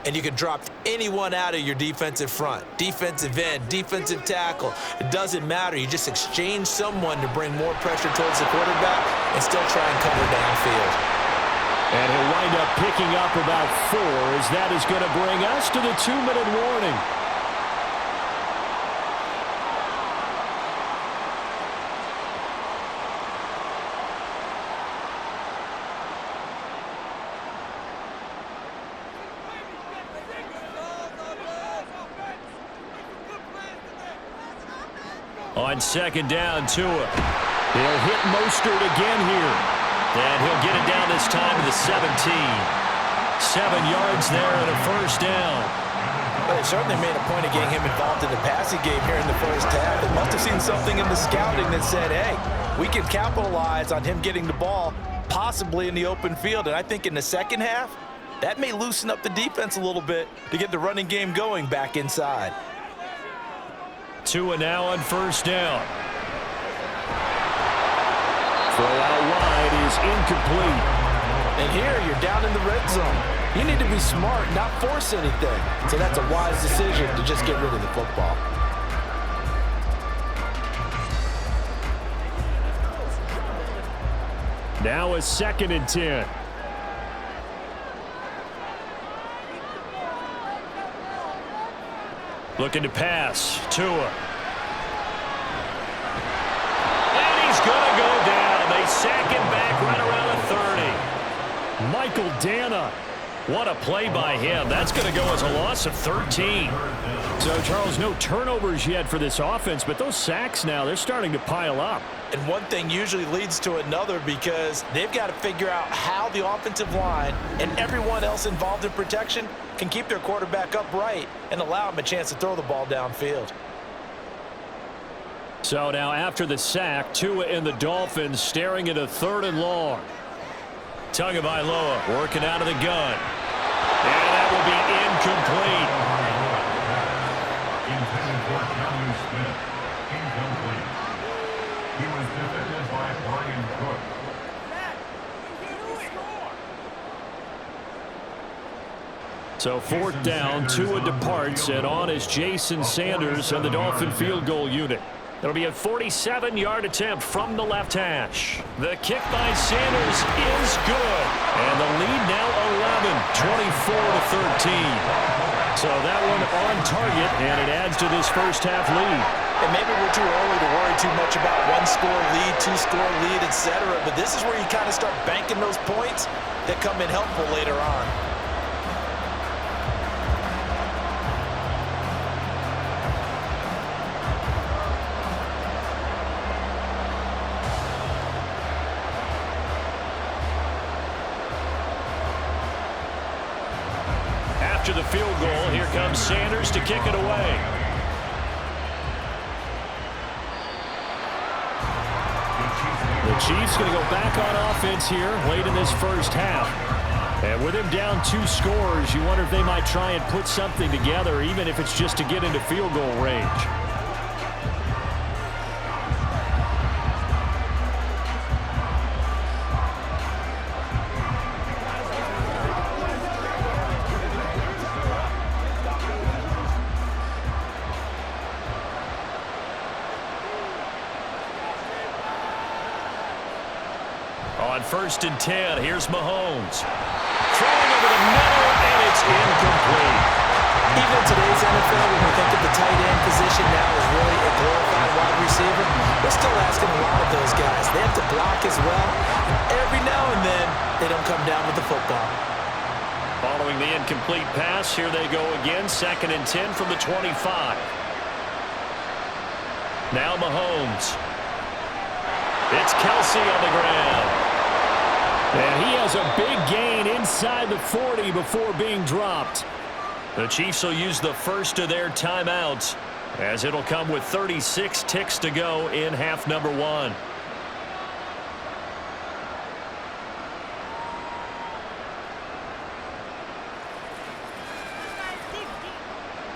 And you can drop anyone out of your defensive front, defensive end, defensive tackle. It doesn't matter. You just exchange someone to bring more pressure towards the quarterback and still try and cover downfield. And he'll wind up picking up about 4 as that is going to bring us to the 2-minute warning. On second down, Tua. He'll hit Mostert again here. And he'll get it down this time to the 17. 7 yards there and a first down. Well, they certainly made a point of getting him involved in the passing game here in the first half. They must have seen something in the scouting that said, hey, we can capitalize on him getting the ball possibly in the open field. And I think in the second half, that may loosen up the defense a little bit to get the running game going back inside. Tua now on first down. Throw out wide is incomplete. And here you're down in the red zone. You need to be smart, not force anything. So that's a wise decision to just get rid of the football. Now a 2nd and 10. Looking to pass. Tua. And he's going to go down. They sack him back right around the 30. Michael Dana. What a play by him. That's going to go as a loss of 13. So, Charles, no turnovers yet for this offense, but those sacks now, they're starting to pile up. And one thing usually leads to another because they've got to figure out how the offensive line and everyone else involved in protection can keep their quarterback upright and allow him a chance to throw the ball downfield. So now after the sack, Tua and the Dolphins staring at a 3rd and long. Tagovailoa working out of the gun. And that will be incomplete. Intended for Kelvin Smith. Incomplete. He was defended by Brian Cook. So 4th down, Tua departs, and on is Jason Sanders and the Dolphin field goal unit. It'll be a 47-yard attempt from the left hash. The kick by Sanders is good. And the lead now 11, 24-13. So that one on target, and it adds to this first half lead. And maybe we're too early to worry too much about 1-score lead, 2-score lead, etc. But this is where you kind of start banking those points that come in helpful later on. After the field goal, here comes Sanders to kick it away. The Chiefs going to go back on offense here late in this first half. And with him down 2 scores, you wonder if they might try and put something together, even if it's just to get into field goal range. On 1st and 10, here's Mahomes. Throwing over the middle, and it's incomplete. Even in today's NFL, when we think of the tight end position now as really a glorified wide receiver, we're still asking a lot of those guys. They have to block as well. Every now and then, they don't come down with the football. Following the incomplete pass, here they go again. 2nd and 10 from the 25. Now Mahomes. It's Kelsey on the ground. And he has a big gain inside the 40 before being dropped. The Chiefs will use the first of their timeouts, as it'll come with 36 ticks to go in half number 1.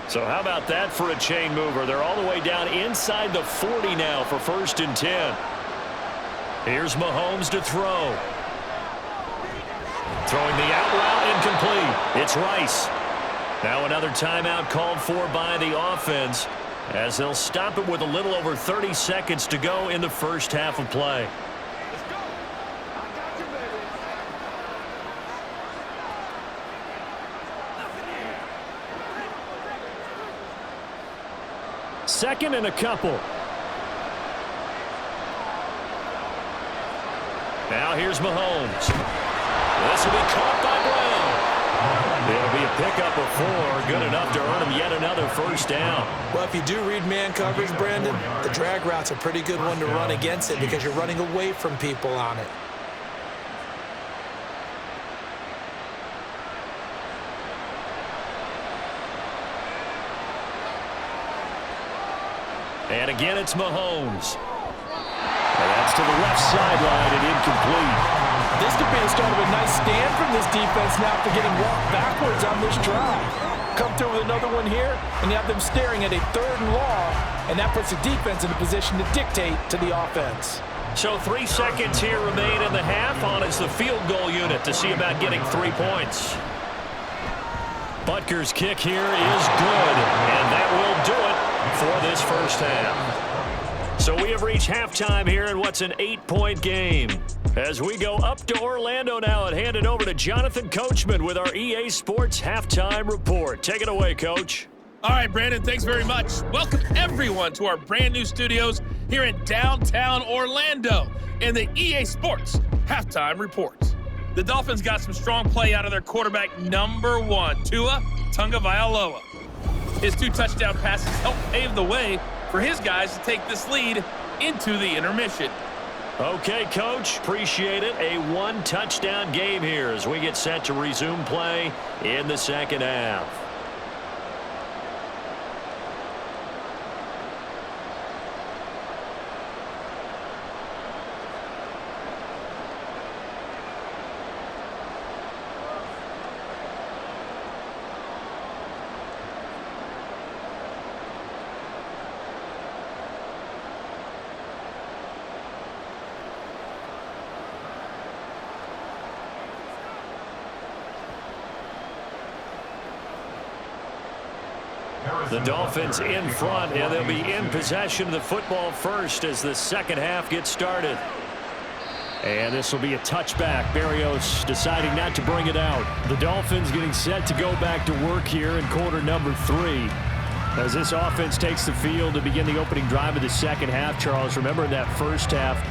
So how about that for a chain mover? They're all the way down inside the 40 now for 1st and 10. Here's Mahomes to throw. Throwing the out route incomplete. It's Rice. Now another timeout called for by the offense, as they'll stop it with a little over 30 seconds to go in the first half of play. Second and a couple. Now here's Mahomes. This will be caught by Brown. It'll be a pickup of 4, good enough to earn him yet another first down. Well, if you do read man coverage, Brandon, the drag route's a pretty good one to run against it because you're running away from people on it. And again, it's Mahomes. And that's to the left sideline and incomplete. This could be the start of a nice stand from this defense now after getting walked backwards on this drive. Come through with another one here, and you have them staring at a 3rd and long, and that puts the defense in a position to dictate to the offense. So 3 seconds here remain in the half. On is the field goal unit to see about getting 3 points. Butker's kick here is good, and that will do it for this first half. So we have reached halftime here in what's an 8-point game. As we go up to Orlando now and hand it over to Jonathan Coachman with our EA Sports Halftime Report. Take it away, Coach. All right, Brandon, thanks very much. Welcome, everyone, to our brand new studios here in downtown Orlando in the EA Sports Halftime Report. The Dolphins got some strong play out of their quarterback number 1, Tua Tagovailoa. His 2 touchdown passes helped pave the way for his guys to take this lead into the intermission. Okay, Coach, appreciate it. A 1-touchdown game here as we get set to resume play in the second half. The Dolphins in front, and they'll be in possession of the football first as the second half gets started. And this will be a touchback. Berrios deciding not to bring it out. The Dolphins getting set to go back to work here in quarter number 3. As this offense takes the field to begin the opening drive of the second half, Charles, remember in that first half,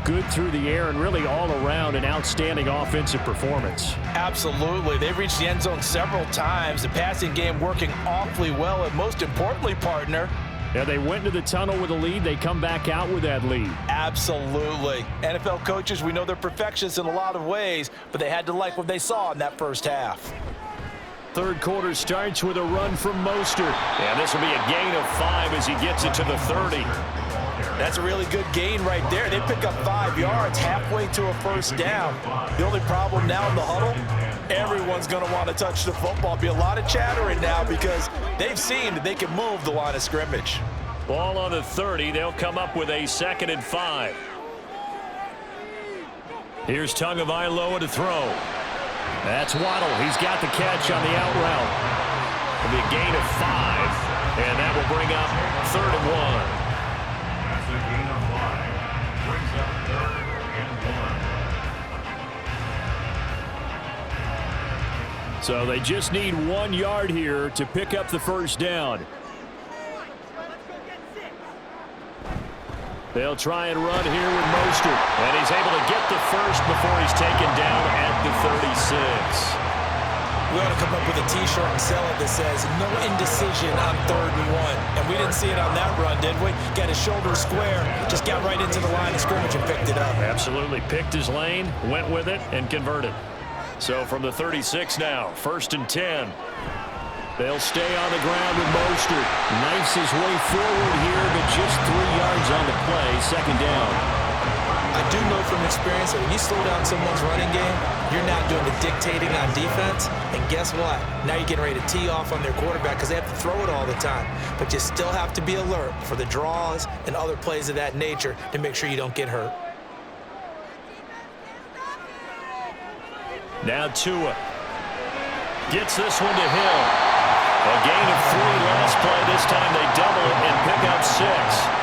good through the air and really all around an outstanding offensive performance. Absolutely. They've reached the end zone several times. The passing game working awfully well, and most importantly, partner, yeah, they went into the tunnel with a lead. They come back out with that lead. Absolutely. NFL coaches, we know they're perfectionists in a lot of ways, but they had to like what they saw in that first half. Third quarter starts with a run from Mostert. And this will be a gain of 5 as he gets it to the 30. That's a really good gain right there. They pick up 5 yards halfway to a first down. The only problem now in the huddle, everyone's going to want to touch the football. Be a lot of chattering now because they've seen that they can move the line of scrimmage. Ball on the 30. They'll come up with a 2nd and 5. Here's Tagovailoa to throw. That's Waddle. He's got the catch on the out route. It'll be a gain of 5, and that will bring up 3rd and 1. That's a gain of 5. Brings up 3rd and 1. So they just need 1 yard here to pick up the first down. They'll try and run here with Mostert. And he's able to get the first before he's taken down at the 36. We ought to come up with a T-shirt and sell it that says, no indecision on 3rd and 1. And we didn't see it on that run, did we? Got his shoulder square, just got right into the line of scrimmage and picked it up. Absolutely. Picked his lane, went with it, and converted. So from the 36 now, 1st and 10. They'll stay on the ground with Mostert. Knifes his way forward here, but just 3 yards on the play. 2nd down. I do know from experience that when you slow down someone's running game, you're not doing the dictating on defense. And guess what? Now you're getting ready to tee off on their quarterback because they have to throw it all the time. But you still have to be alert for the draws and other plays of that nature to make sure you don't get hurt. Now Tua gets this one to Hill. A gain of 3 last play. This time they double it and pick up 6.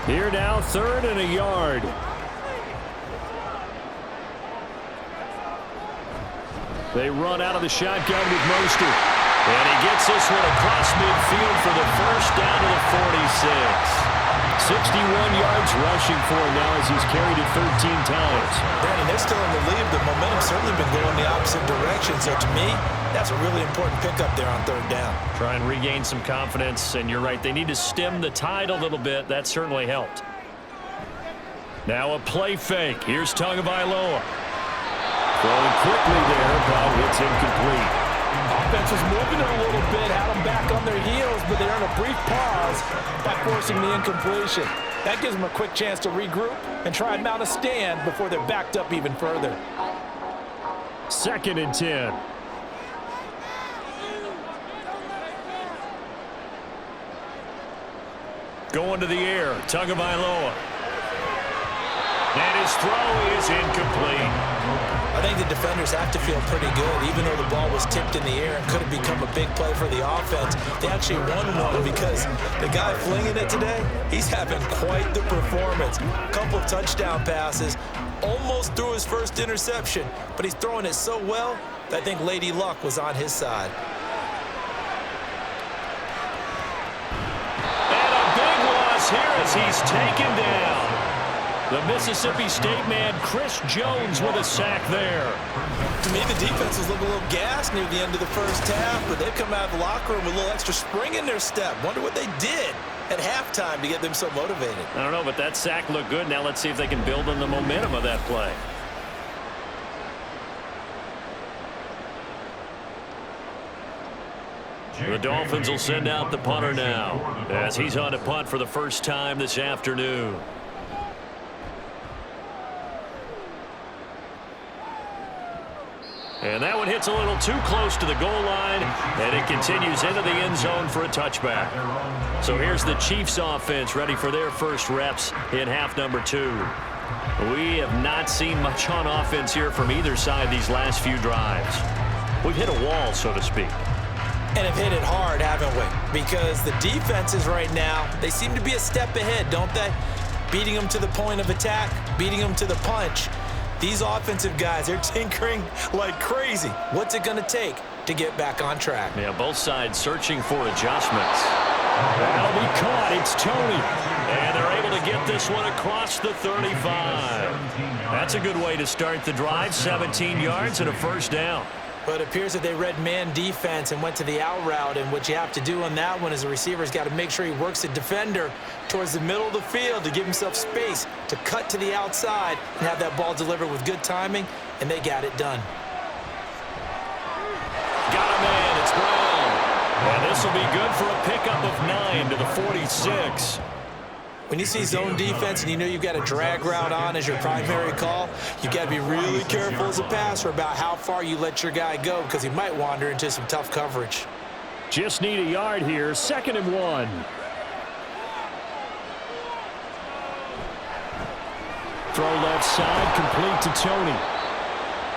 Here now, 3rd and a yard. They run out of the shotgun with Mostert. And he gets this one across midfield for the 1st down to the 46. 61 yards rushing for him now as he's carried it 13 times. Brandon, they're still in the lead. The momentum's certainly been going the opposite direction. So to me, that's a really important pickup there on 3rd down. Try and regain some confidence, and you're right. They need to stem the tide a little bit. That certainly helped. Now a play fake. Here's Tagovailoa. Throwing quickly there, but it's incomplete. Offense was moving a little bit, had them back on their heels, but they're in a brief pause by forcing the incompletion. That gives them a quick chance to regroup and try and mount a stand before they're backed up even further. 2nd and 10. Going to the air, Tagovailoa. And his throw is incomplete. I think the defenders have to feel pretty good, even though the ball was tipped in the air and could have become a big play for the offense. They actually won one because the guy flinging it today, he's having quite the performance. A couple of touchdown passes, almost threw his first interception, but he's throwing it so well that I think Lady Luck was on his side. And a big loss here as he's taken down. The Mississippi State man, Chris Jones, with a sack there. To me, the defense was looking a little gassed near the end of the 1st half, but they've come out of the locker room with a little extra spring in their step. Wonder what they did at halftime to get them so motivated. I don't know, but that sack looked good. Now let's see if they can build on the momentum of that play. The Dolphins will send out the punter now as he's on to punt for the 1st time this afternoon. And that one hits a little too close to the goal line, and it continues into the end zone for a touchback. So here's the Chiefs offense ready for their first reps in half number 2. We have not seen much on offense here from either side these last few drives. We've hit a wall, so to speak. And have hit it hard, haven't we? Because the defenses right now, they seem to be a step ahead, don't they? Beating them to the point of attack, beating them to the punch. These offensive guys are tinkering like crazy. What's it going to take to get back on track? Yeah, both sides searching for adjustments. That'll be caught. It's Tony. And they're able to get this one across the 35. That's a good way to start the drive. 17 yards and a 1st down. But it appears that they read man defense and went to the out route, and what you have to do on that one is the receiver's got to make sure he works the defender towards the middle of the field to give himself space to cut to the outside and have that ball delivered with good timing, and they got it done. Got a man, it's Brown. And this will be good for a pickup of 9 to the 46. When you see zone defense and you know you've got a drag route on as your primary call, you've got to be really careful as a passer about how far you let your guy go because he might wander into some tough coverage. Just need a yard here. 2nd and 1. Throw left side, complete to Tony.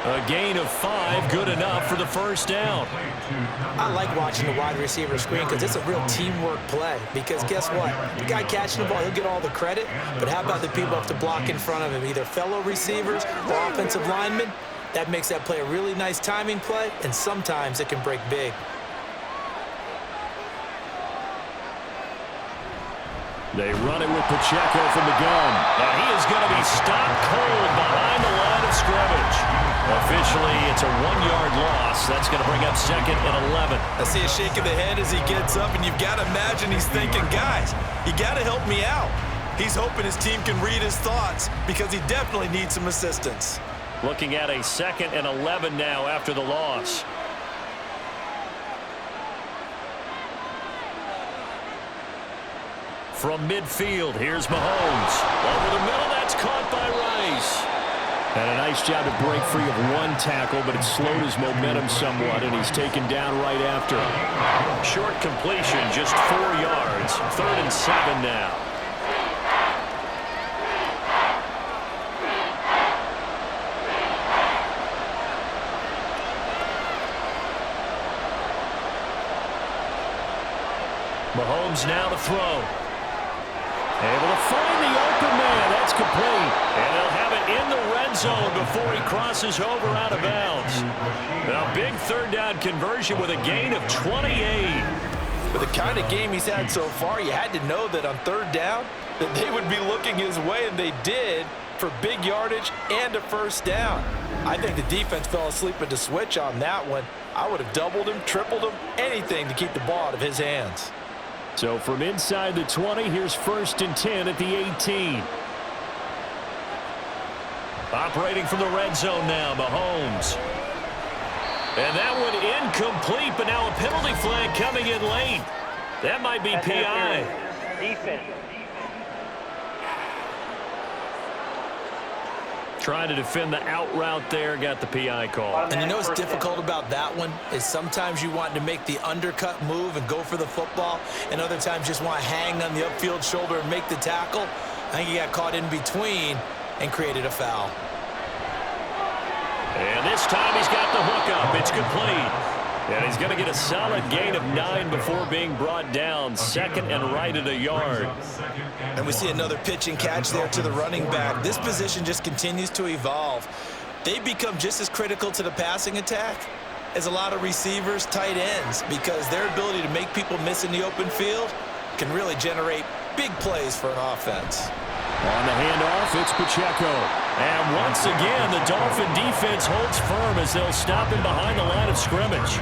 A gain of 5, good enough for the 1st down. I like watching the wide receiver screen because it's a real teamwork play. Because guess what? The guy catching the ball, he'll get all the credit. But how about the people have to block in front of him, either fellow receivers or offensive linemen? That makes that play a really nice timing play, and sometimes it can break big. They run it with Pacheco from the gun. And he is going to be stopped cold behind the line of scrimmage. Officially, it's a 1-yard loss. That's going to bring up 2nd and 11. I see a shake of the head as he gets up, and you've got to imagine he's thinking, guys, you got to help me out. He's hoping his team can read his thoughts because he definitely needs some assistance. Looking at a 2nd and 11 now after the loss. From midfield, here's Mahomes. Over the middle, that's caught by Rice. And a nice job to break free of one tackle, but it slowed his momentum somewhat, and he's taken down right after. Short completion, just 4 yards. 3rd and 7 now. Mahomes now to throw. Able to find the open man. That's complete. And they'll have it in the red zone before he crosses over out of bounds. A big 3rd down conversion with a gain of 28. With the kind of game he's had so far, you had to know that on 3rd down that they would be looking his way, and they did, for big yardage and a 1st down. I think the defense fell asleep at the switch on that one. I would have doubled him, tripled him, anything to keep the ball out of his hands. So from inside the 20, here's 1st and 10 at the 18. Operating from the red zone now, Mahomes. And that one incomplete, but now a penalty flag coming in late. That might be PI. Defense. Trying to defend the out route there, got the PI call. And you know what's difficult about that one is sometimes you want to make the undercut move and go for the football, and other times just want to hang on the upfield shoulder and make the tackle. I think he got caught in between and created a foul. And this time he's got the hook up. It's complete. And he's going to get a solid gain of 9 before being brought down. 2nd and right at a yard. And we see another pitch and catch there to the running back. This position just continues to evolve. They become just as critical to the passing attack as a lot of receivers, tight ends, because their ability to make people miss in the open field can really generate big plays for an offense. On the handoff, it's Pacheco. And once again, the Dolphin defense holds firm as they'll stop him behind the line of scrimmage.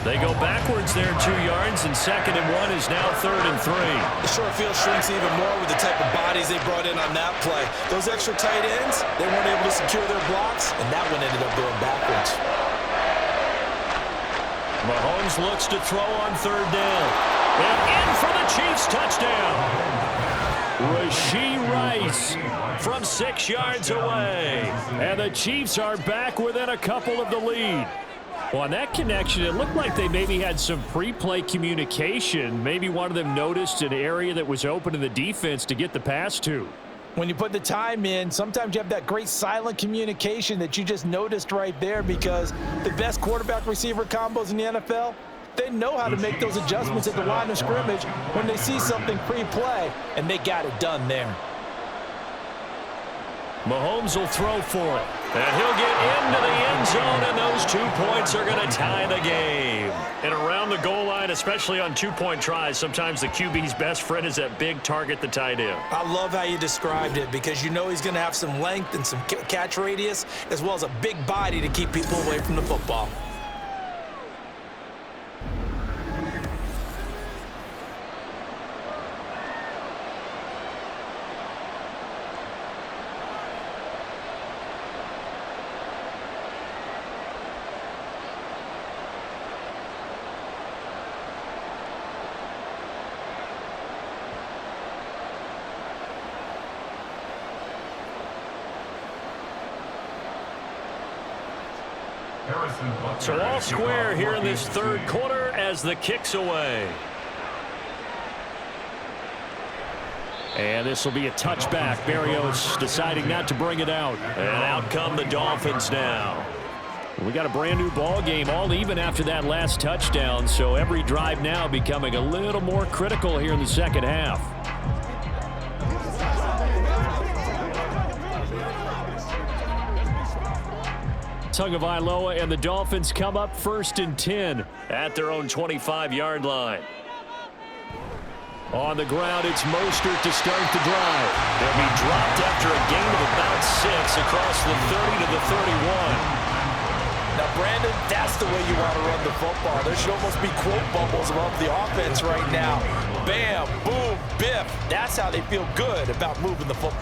They go backwards there 2 yards, and 2nd and 1 is now 3rd and 3. The short field shrinks even more with the type of bodies they brought in on that play. Those extra tight ends, they weren't able to secure their blocks, and that one ended up going backwards. Mahomes looks to throw on 3rd down. And in for the Chiefs touchdown. Rashee Rice from 6 yards away. And the Chiefs are back within a couple of the lead. Well, on that connection, it looked like they maybe had some pre-play communication. Maybe one of them noticed an area that was open in the defense to get the pass to. When you put the time in, sometimes you have that great silent communication that you just noticed right there, because the best quarterback-receiver combos in the NFL, they know how to make those adjustments at the line of scrimmage when they see something pre-play, and they got it done there. Mahomes will throw for it. And he'll get into the end zone, and those 2 points are going to tie the game. And around the goal line, especially on 2-point tries, sometimes the QB's best friend is that big target, the tight end. I love how you described it, because you know he's going to have some length and some catch radius, as well as a big body to keep people away from the football. So all square here in this 3rd quarter as the kick's away. And this will be a touchback. Berrios deciding not to bring it out. And out come the Dolphins now. We got a brand new ball game, all even after that last touchdown. So every drive now becoming a little more critical here in the 2nd half. Tagovailoa and the Dolphins come up 1st and 10 at their own 25-yard line. On the ground, it's Mostert to start the drive. They'll be dropped after a gain of about 6 across the 30 to the 31. Now, Brandon, that's the way you want to run the football. There should almost be quote bubbles above the offense right now. Bam, boom, biff. That's how they feel good about moving the football.